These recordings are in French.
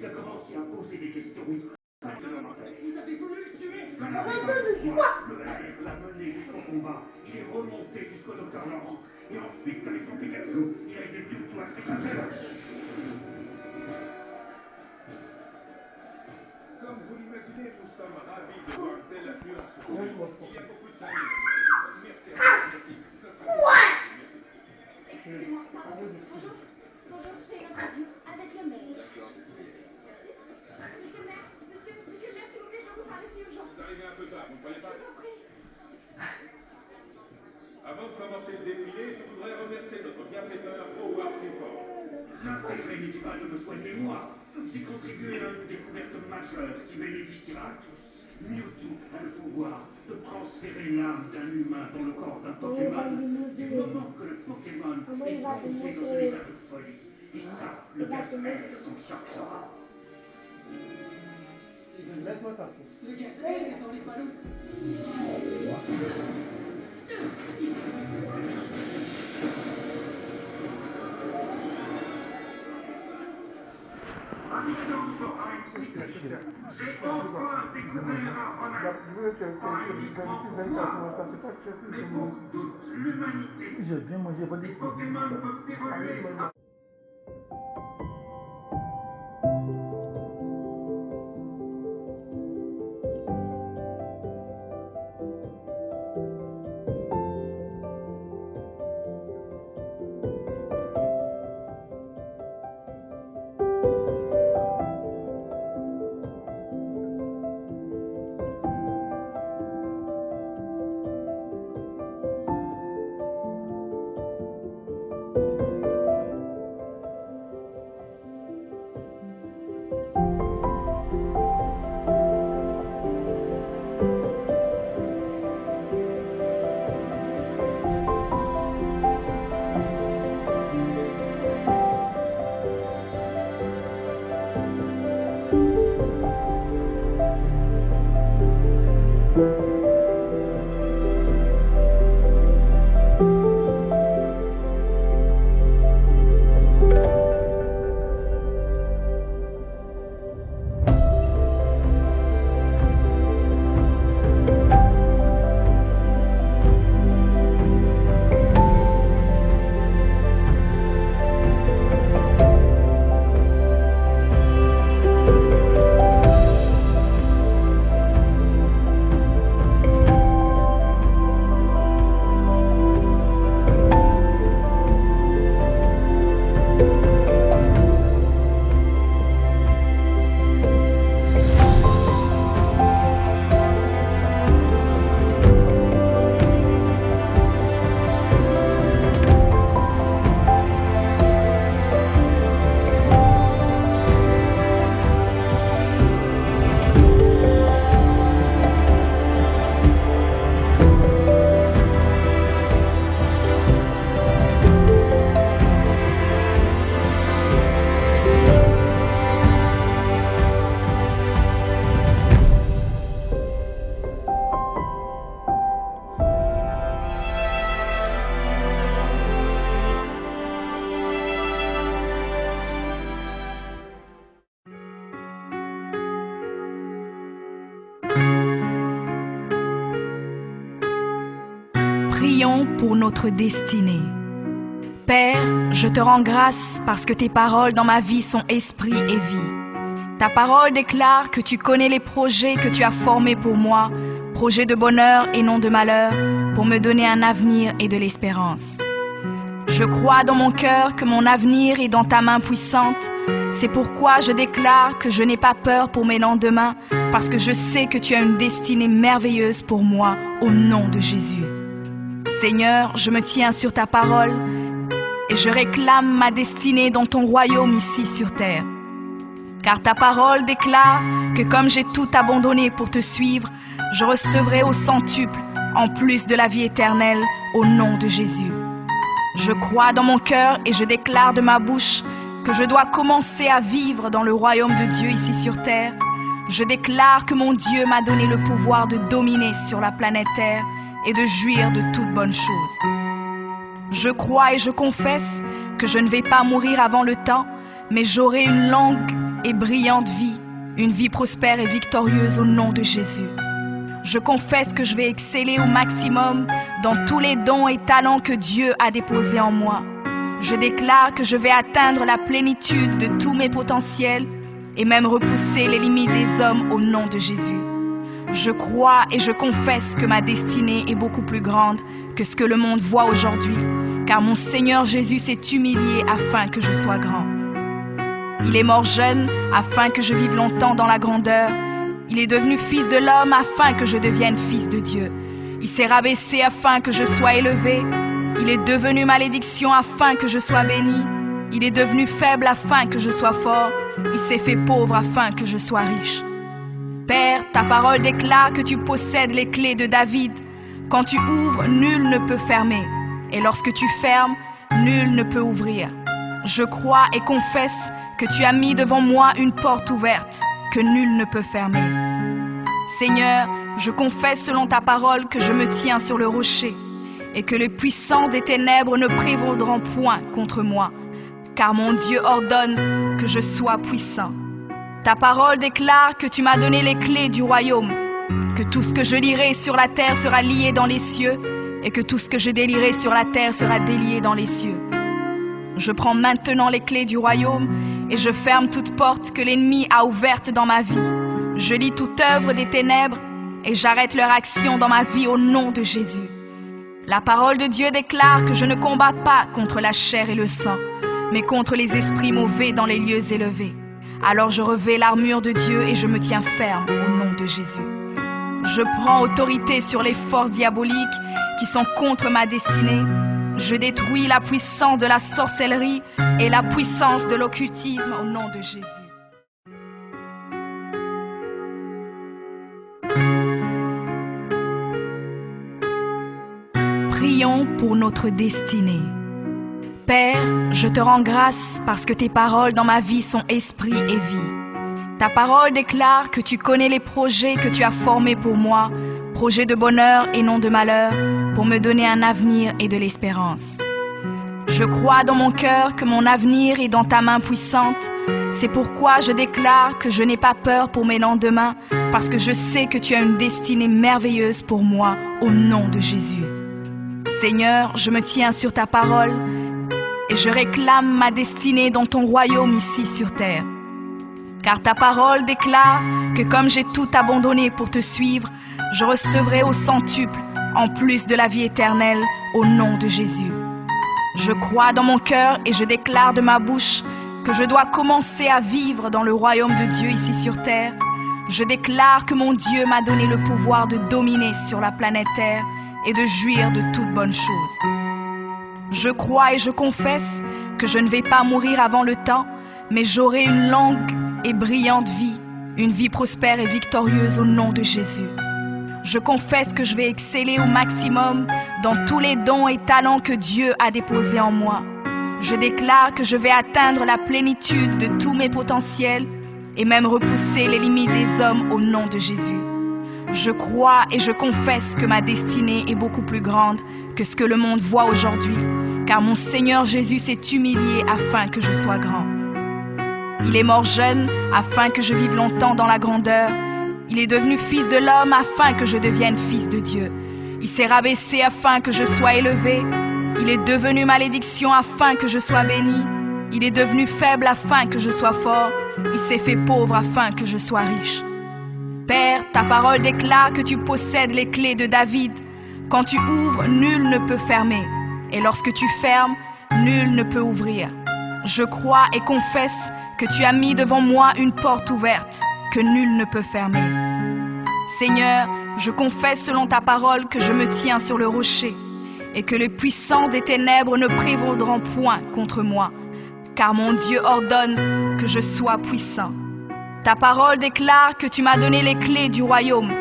a commencé à poser des questions. Vous avez voulu le tuer. Quoi? Le RR l'a mené jusqu'au combat. Il est remonté jusqu'au docteur Laurent. Et ensuite, avec son Pikachu, il a été Mewtwo à ses affaires. Comme vous l'imaginez, nous sommes ravis de voir une telle affluence. Il y a beaucoup de familles. Merci à vous. Merci. Ça sera Quoi? Merci. Excusez-moi, pardon. Bonjour. Bonjour, j'ai une interview avec le maire. D'accord. Merci. Monsieur le maire, monsieur le maire, s'il vous plaît, je dois vous parler, c'est urgent. Vous arrivez un peu tard, vous ne croyez Je pas? vous en prie. Avant de commencer le défilé, je voudrais remercier notre bienfaiteur Howard Clifford. L'intérêt n'est pas de me soigner moi. J'ai contribué à une découverte majeure qui bénéficiera à tous. Mewtwo a le pouvoir de transférer l'âme d'un humain dans le corps d'un Pokémon. Du moment que le Pokémon est plongé dans un état de folie. Et ça, le gaz R s'en chargera. Laisse-moi partir. Le gaz air est dans les ballons. J'ai enfin découvert un remède. Mais pour toute l'humanité, J'ai bien mangé, pas les dit. Pokémon peuvent évoluer. Prions pour notre destinée. Père, je te rends grâce parce que tes paroles dans ma vie sont esprit et vie. Ta parole déclare que tu connais les projets que tu as formés pour moi, projets de bonheur et non de malheur, pour me donner un avenir et de l'espérance. Je crois dans mon cœur que mon avenir est dans ta main puissante. C'est pourquoi je déclare que je n'ai pas peur pour mes lendemains, parce que je sais que tu as une destinée merveilleuse pour moi, au nom de Jésus. Seigneur, je me tiens sur ta parole et je réclame ma destinée dans ton royaume ici sur terre. Car ta parole déclare que comme j'ai tout abandonné pour te suivre, je recevrai au centuple, en plus de la vie éternelle, au nom de Jésus. Je crois dans mon cœur et je déclare de ma bouche que je dois commencer à vivre dans le royaume de Dieu ici sur terre. Je déclare que mon Dieu m'a donné le pouvoir de dominer sur la planète Terre et de jouir de toutes bonnes choses. Je crois et je confesse que je ne vais pas mourir avant le temps, mais j'aurai une longue et brillante vie, une vie prospère et victorieuse au nom de Jésus. Je confesse que je vais exceller au maximum dans tous les dons et talents que Dieu a déposés en moi. Je déclare que je vais atteindre la plénitude de tous mes potentiels et même repousser les limites des hommes au nom de Jésus. Je crois et je confesse que ma destinée est beaucoup plus grande que ce que le monde voit aujourd'hui, car mon Seigneur Jésus s'est humilié afin que je sois grand. Il est mort jeune afin que je vive longtemps dans la grandeur. Il est devenu fils de l'homme afin que je devienne fils de Dieu. Il s'est rabaissé afin que je sois élevé. Il est devenu malédiction afin que je sois béni. Il est devenu faible afin que je sois fort. Il s'est fait pauvre afin que je sois riche. Père, ta parole déclare que tu possèdes les clés de David. Quand tu ouvres, nul ne peut fermer. Et lorsque tu fermes, nul ne peut ouvrir. Je crois et confesse que tu as mis devant moi une porte ouverte que nul ne peut fermer. Seigneur, je confesse selon ta parole que je me tiens sur le rocher et que les puissances des ténèbres ne prévaudront point contre moi, car mon Dieu ordonne que je sois puissant. Ta parole déclare que tu m'as donné les clés du royaume, que tout ce que je lierai sur la terre sera lié dans les cieux et que tout ce que je délierai sur la terre sera délié dans les cieux. Je prends maintenant les clés du royaume et je ferme toute porte que l'ennemi a ouverte dans ma vie. Je lis toute œuvre des ténèbres et j'arrête leur action dans ma vie au nom de Jésus. La parole de Dieu déclare que je ne combats pas contre la chair et le sang, mais contre les esprits mauvais dans les lieux élevés. Alors je revêts l'armure de Dieu et je me tiens ferme au nom de Jésus. Je prends autorité sur les forces diaboliques qui sont contre ma destinée. Je détruis la puissance de la sorcellerie et la puissance de l'occultisme au nom de Jésus. Prions pour notre destinée. Père, je te rends grâce parce que tes paroles dans ma vie sont esprit et vie. Ta parole déclare que tu connais les projets que tu as formés pour moi, projets de bonheur et non de malheur, pour me donner un avenir et de l'espérance. Je crois dans mon cœur que mon avenir est dans ta main puissante. C'est pourquoi je déclare que je n'ai pas peur pour mes lendemains, parce que je sais que tu as une destinée merveilleuse pour moi, au nom de Jésus. Seigneur, je me tiens sur ta parole et je réclame ma destinée dans ton royaume ici sur terre. Car ta parole déclare que comme j'ai tout abandonné pour te suivre, je recevrai au centuple, en plus de la vie éternelle, au nom de Jésus. Je crois dans mon cœur et je déclare de ma bouche que je dois commencer à vivre dans le royaume de Dieu ici sur terre. Je déclare que mon Dieu m'a donné le pouvoir de dominer sur la planète Terre et de jouir de toutes bonnes choses. Je crois et je confesse que je ne vais pas mourir avant le temps, mais j'aurai une longue et brillante vie, une vie prospère et victorieuse au nom de Jésus. Je confesse que je vais exceller au maximum dans tous les dons et talents que Dieu a déposés en moi. Je déclare que je vais atteindre la plénitude de tous mes potentiels et même repousser les limites des hommes au nom de Jésus. Je crois et je confesse que ma destinée est beaucoup plus grande que ce que le monde voit aujourd'hui, car mon Seigneur Jésus s'est humilié afin que je sois grand. Il est mort jeune afin que je vive longtemps dans la grandeur. Il est devenu fils de l'homme afin que je devienne fils de Dieu. Il s'est rabaissé afin que je sois élevé. Il est devenu malédiction afin que je sois béni. Il est devenu faible afin que je sois fort. Il s'est fait pauvre afin que je sois riche. Père, ta parole déclare que tu possèdes les clés de David. Quand tu ouvres, nul ne peut fermer. Et lorsque tu fermes, nul ne peut ouvrir. Je crois et confesse que tu as mis devant moi une porte ouverte que nul ne peut fermer. Seigneur, je confesse selon ta parole que je me tiens sur le rocher et que les puissances des ténèbres ne prévaudront point contre moi, car mon Dieu ordonne que je sois puissant. Ta parole déclare que tu m'as donné les clés du royaume,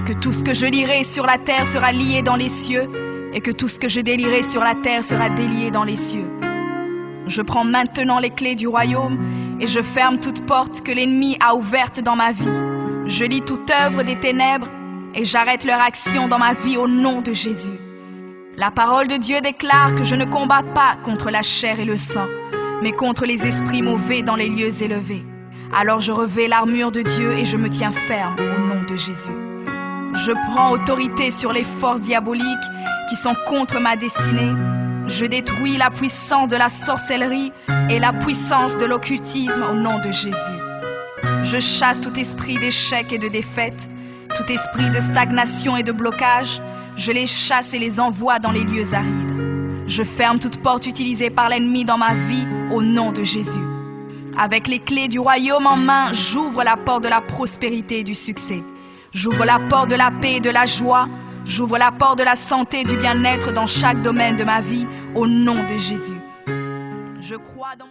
que tout ce que je lierai sur la terre sera lié dans les cieux et que tout ce que je délierai sur la terre sera délié dans les cieux. Je prends maintenant les clés du royaume et je ferme toute porte que l'ennemi a ouverte dans ma vie. Je lis toute œuvre des ténèbres et j'arrête leur action dans ma vie au nom de Jésus. La parole de Dieu déclare que je ne combats pas contre la chair et le sang, mais contre les esprits mauvais dans les lieux élevés. Alors je revais l'armure de Dieu et je me tiens ferme au nom de Jésus. Je prends autorité sur les forces diaboliques qui sont contre ma destinée. Je détruis la puissance de la sorcellerie et la puissance de l'occultisme au nom de Jésus. Je chasse tout esprit d'échec et de défaite, tout esprit de stagnation et de blocage. Je les chasse et les envoie dans les lieux arides. Je ferme toute porte utilisée par l'ennemi dans ma vie au nom de Jésus. Avec les clés du royaume en main, j'ouvre la porte de la prospérité et du succès. J'ouvre la porte de la paix et de la joie. J'ouvre la porte de la santé et du bien-être dans chaque domaine de ma vie au nom de Jésus. Je crois dans